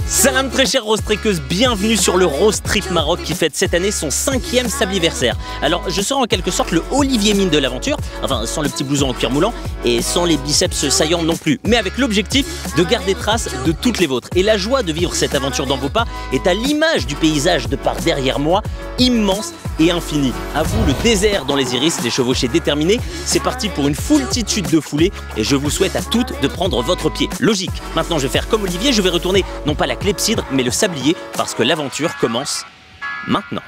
Salam très chère Rose Trekkeuse, bienvenue sur le Rose Trip Maroc qui fête cette année son 5e sabliversaire. Alors je serai en quelque sorte le Olivier Mine de l'aventure, enfin sans le petit blouson en cuir moulant et sans les biceps saillants non plus, mais avec l'objectif de garder trace de toutes les vôtres. Et la joie de vivre cette aventure dans vos pas est à l'image du paysage de par derrière moi, immense et infini. À vous le désert dans les iris, les chevauchés déterminés, c'est parti pour une foultitude de foulées et je vous souhaite à toutes de prendre votre pied. Logique, maintenant je vais faire comme Olivier, je vais retourner non pas la clepsydre mais le sablier parce que l'aventure commence maintenant.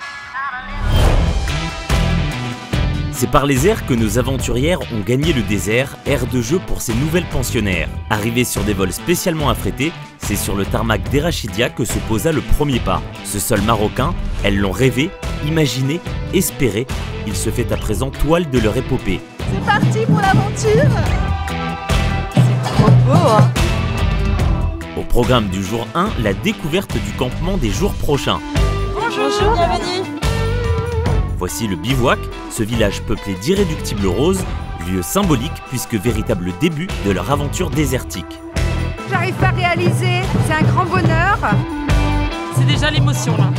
C'est par les airs que nos aventurières ont gagné le désert, aire de jeu pour ces nouvelles pensionnaires. Arrivées sur des vols spécialement affrétés, c'est sur le tarmac d'Erachidia que se posa le premier pas. Ce sol marocain, elles l'ont rêvé, imaginé, espéré. Il se fait à présent toile de leur épopée. C'est parti pour l'aventure! C'est trop beau, hein? Au programme du jour 1, la découverte du campement des jours prochains. Bonjour, bienvenue! Voici le bivouac, ce village peuplé d'irréductibles roses, lieu symbolique puisque véritable début de leur aventure désertique. J'arrive pas à réaliser, c'est un grand bonheur. C'est déjà l'émotion là.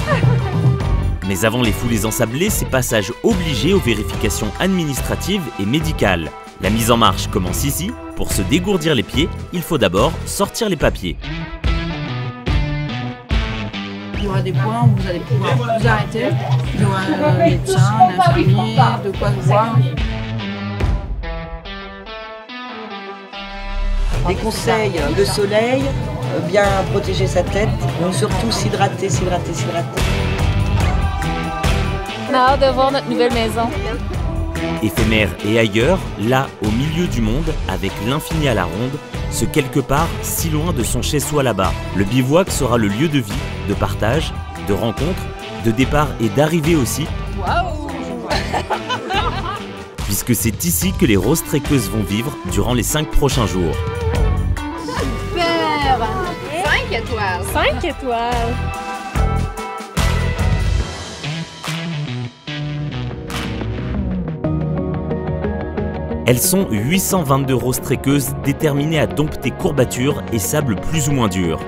Mais avant les foulées ensablées, c'est passage obligé aux vérifications administratives et médicales. La mise en marche commence ici. Pour se dégourdir les pieds, il faut d'abord sortir les papiers. Il y aura des points où vous allez pouvoir vous arrêter. Il y aura un médecin, un infirmier, de quoi voir. Des conseils, le soleil, bien protéger sa tête, surtout s'hydrater. On a hâte de voir notre nouvelle maison. Éphémère et ailleurs, là, au milieu du monde, avec l'infini à la ronde, ce quelque part si loin de son chez-soi là-bas. Le bivouac sera le lieu de vie, de partage, de rencontre, de départ et d'arrivée aussi. Waouh! Puisque c'est ici que les Rose Trekkeuses vont vivre durant les 5 prochains jours. Super! 5 étoiles! 5 étoiles! Elles sont 822 Rose Trekkeuses déterminées à dompter courbatures et sables plus ou moins durs.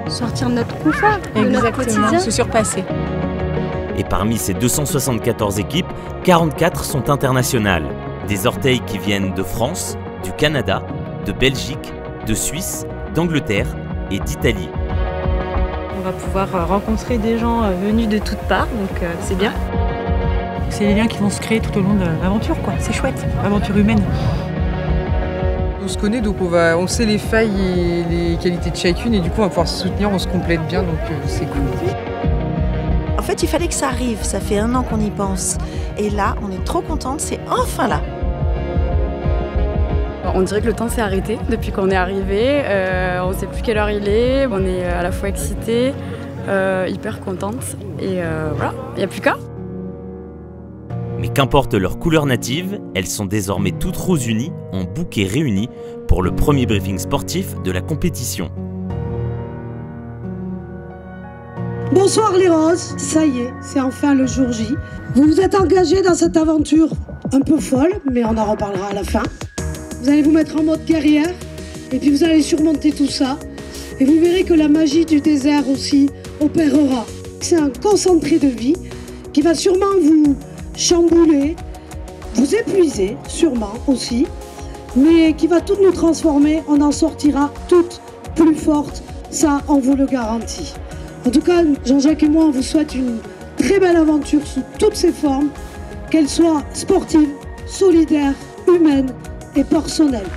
Sortir de notre confort, de notre quotidien. Se surpasser. Et parmi ces 274 équipes, 44 sont internationales. Des orteils qui viennent de France, du Canada, de Belgique, de Suisse, d'Angleterre et d'Italie. On va pouvoir rencontrer des gens venus de toutes parts, donc c'est bien. C'est les liens qui vont se créer tout au long de l'aventure, quoi. C'est chouette, l'aventure humaine. On se connaît, donc on sait les failles et les qualités de chacune, et du coup on va pouvoir se soutenir, on se complète bien, donc c'est cool. En fait, il fallait que ça arrive, ça fait 1 an qu'on y pense. Et là, on est trop contente, c'est enfin là. On dirait que le temps s'est arrêté depuis qu'on est arrivé, on ne sait plus quelle heure il est, on est à la fois excité, hyper contente, et voilà, il n'y a plus qu'à. Mais qu'importe leur couleur native, elles sont désormais toutes roses unies, en bouquet réunies, pour le premier briefing sportif de la compétition. Bonsoir les roses, ça y est, c'est enfin le jour J. Vous vous êtes engagés dans cette aventure un peu folle, mais on en reparlera à la fin. Vous allez vous mettre en mode guerrière, et puis vous allez surmonter tout ça. Et vous verrez que la magie du désert aussi opérera. C'est un concentré de vie qui va sûrement vous chambouler, vous épuiser sûrement aussi, mais qui va toutes nous transformer, on en sortira toutes plus fortes, ça on vous le garantit. En tout cas, Jean-Jacques et moi on vous souhaite une très belle aventure sous toutes ses formes, qu'elle soit sportive, solidaire, humaine et personnelle.